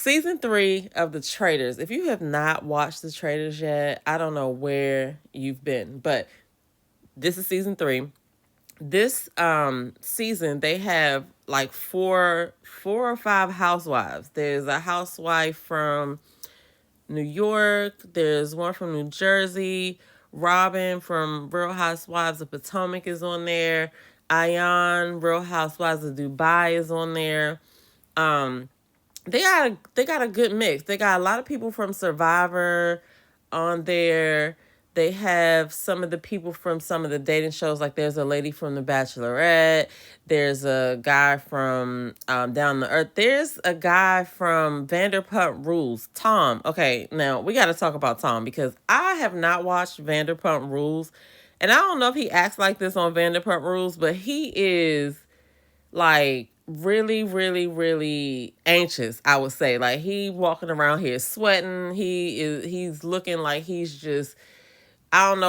Season 3 of the Traitors. If you have not watched the Traitors yet, I don't know where you've been, but this is season 3. This season they have like four or five housewives. There's a housewife from New York, there's one from New Jersey, Robin from Real Housewives of Potomac is on there, Ayan, Real Housewives of Dubai is on there. Um they got a good mix. They got a lot of people from Survivor on there. They have some of the people from some of the dating shows. Like there's a lady from The Bachelorette. There's a guy from Down the Earth. There's a guy from Vanderpump Rules, Tom. Okay, now we got to talk about Tom because I have not watched Vanderpump Rules, and I don't know if he acts like this on Vanderpump Rules, but he is like really anxious, I would say. Like he walking around here sweating. He's looking like he's just I don't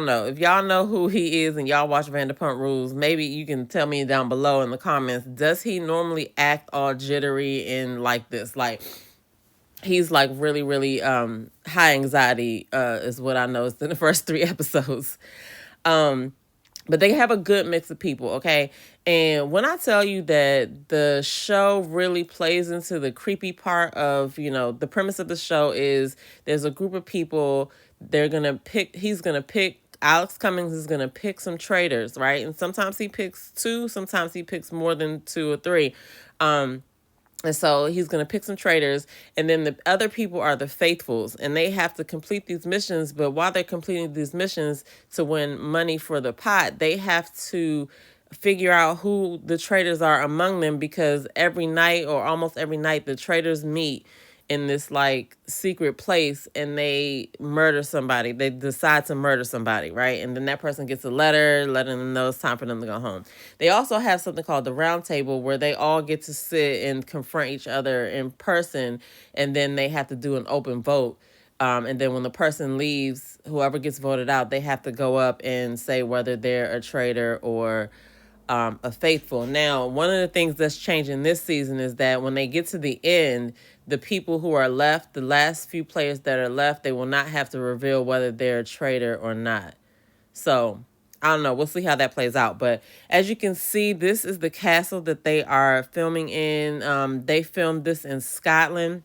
know if y'all know who he is and y'all watch Vanderpump Rules. Maybe you can tell me down below in the comments, does he normally act all jittery and like this? Like he's like really high anxiety is what I noticed in the first 3 episodes. But they have a good mix of people, okay? And when I tell you that the show really plays into the creepy part of, the premise of the show is there's a group of people, he's going to pick, Alex Cummings is going to pick some traitors, right? And sometimes he picks 2, sometimes he picks more than 2 or 3. And so he's going to pick some traitors, and then the other people are the faithfuls, and they have to complete these missions. But while they're completing these missions to win money for the pot, they have to figure out who the traitors are among them, because every night or almost every night the traitors meet in this like secret place and they murder somebody. They decide to murder somebody, right? And then that person gets a letter letting them know it's time for them to go home. They also have something called the round table where they all get to sit and confront each other in person, and then they have to do an open vote. And then when the person leaves, whoever gets voted out, they have to go up and say whether they're a traitor or a faithful. Now, one of the things that's changing this season is that when they get to the end, the people who are left, the last few players that are left, they will not have to reveal whether they're a traitor or not. So, I don't know. We'll see how that plays out. But as you can see, this is the castle that they are filming in. They filmed this in Scotland.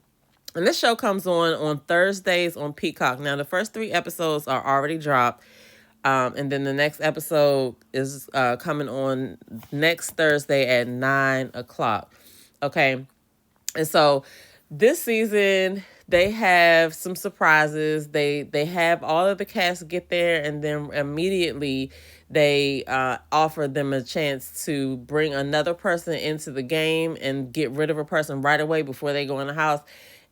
And this show comes on Thursdays on Peacock. Now, the first 3 episodes are already dropped. And then the next episode is coming on next Thursday at 9 o'clock. Okay. And so this season, they have some surprises. They have all of the cast get there, and then immediately they offer them a chance to bring another person into the game and get rid of a person right away before they go in the house.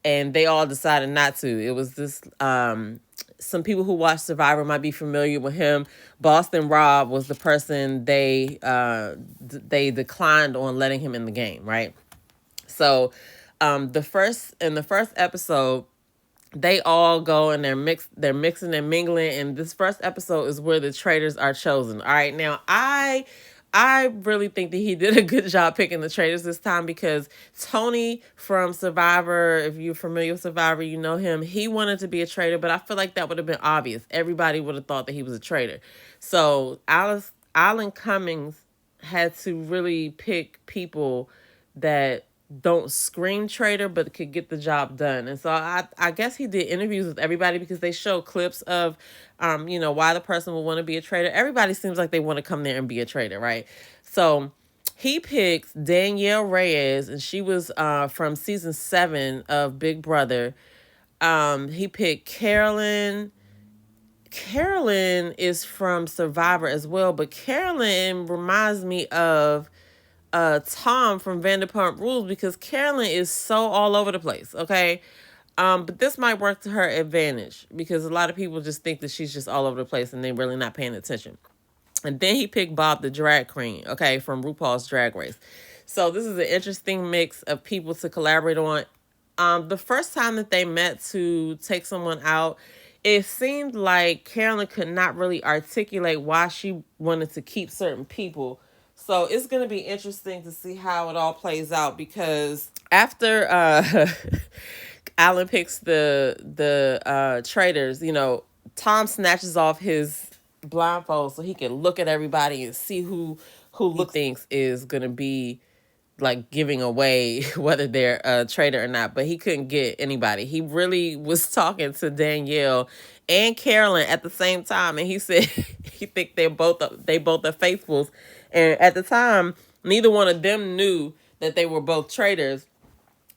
And they all decided not to. It was this, some people who watch Survivor might be familiar with him. Boston Rob was the person they declined on letting him in the game, right? So the first episode, they all go and they're mixing and mingling, and this first episode is where the traitors are chosen. All right, now I really think that he did a good job picking the traitors this time, because Tony from Survivor, if you're familiar with Survivor, you know him. He wanted to be a traitor, but I feel like that would have been obvious. Everybody would have thought that he was a traitor. So Alan Cummings had to really pick people that don't scream traitor but could get the job done. And so I guess he did interviews with everybody, because they show clips of why the person would want to be a traitor. Everybody seems like they want to come there and be a traitor, right? So he picks Danielle Reyes, and she was from season 7 of Big Brother. He picked Carolyn. Carolyn is from Survivor as well, but Carolyn reminds me of Tom from Vanderpump Rules, because Carolyn is so all over the place, okay? But this might work to her advantage, because a lot of people just think that she's just all over the place and they're really not paying attention. And then he picked Bob the drag queen, okay, from RuPaul's Drag Race. So this is an interesting mix of people to collaborate on. The first time that they met to take someone out, it seemed like Carolyn could not really articulate why she wanted to keep certain people. So it's going to be interesting to see how it all plays out, because after Alan picks the traitors, you know, Tom snatches off his blindfold so he can look at everybody and see who he thinks is gonna be like giving away whether they're a traitor or not, but he couldn't get anybody. He really was talking to Danielle and Carolyn at the same time, and he said he think they both are faithfuls, and at the time neither one of them knew that they were both traitors,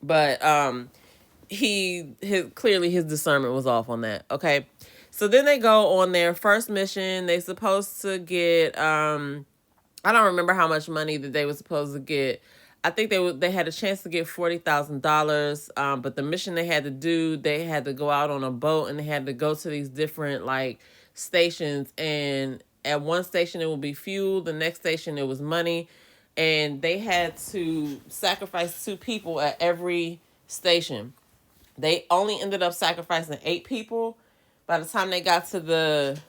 but clearly his discernment was off on that. Okay, so then they go on their first mission. They supposed to get I don't remember how much money that they were supposed to get. I think they had a chance to get $40,000. But the mission they had to do, they had to go out on a boat and they had to go to these different like stations. And at one station it would be fuel, the next station it was money, and they had to sacrifice 2 people at every station. They only ended up sacrificing 8 people. By the time they got to the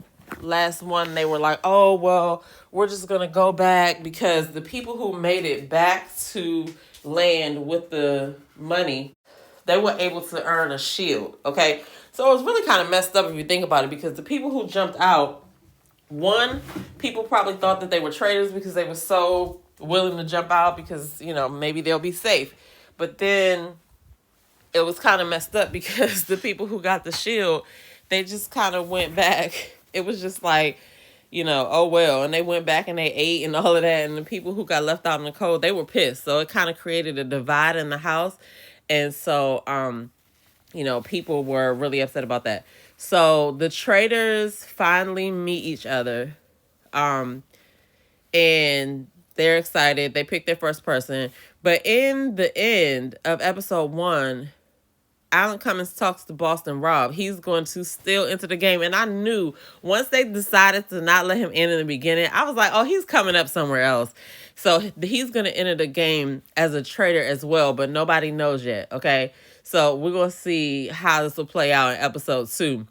last one, they were like, oh, well, we're just going to go back because the people who made it back to land with the money, they were able to earn a shield. Okay. So it was really kind of messed up if you think about it, because the people who jumped out, one, people probably thought that they were traitors because they were so willing to jump out because, you know, maybe they'll be safe. But then it was kind of messed up because the people who got the shield, they just kind of went back. It was just like, you know, oh well. And they went back and they ate and all of that. And the people who got left out in the cold, they were pissed. So it kind of created a divide in the house. And so, you know, people were really upset about that. So the traitors finally meet each other. And they're excited. They pick their first person. But in the end of episode 1, Alan Cumming talks to Boston Rob. He's going to still enter the game. And I knew once they decided to not let him in the beginning, I was like, oh, he's coming up somewhere else. So he's going to enter the game as a traitor as well, but nobody knows yet. Okay. So we're going to see how this will play out in episode 2.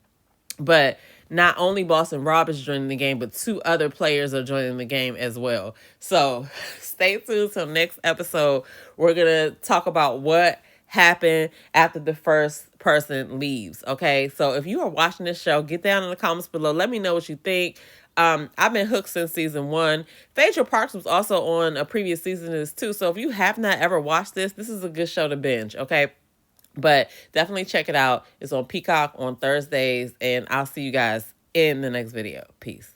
But not only Boston Rob is joining the game, but 2 other players are joining the game as well. So stay tuned till next episode. We're going to talk about what happened after the first person leaves. Okay. So if you are watching this show, get down in the comments below. Let me know what you think. I've been hooked since season 1. Phaedra Parks was also on a previous season of this too. So if you have not ever watched this is a good show to binge. Okay. But definitely check it out. It's on Peacock on Thursdays, and I'll see you guys in the next video. Peace.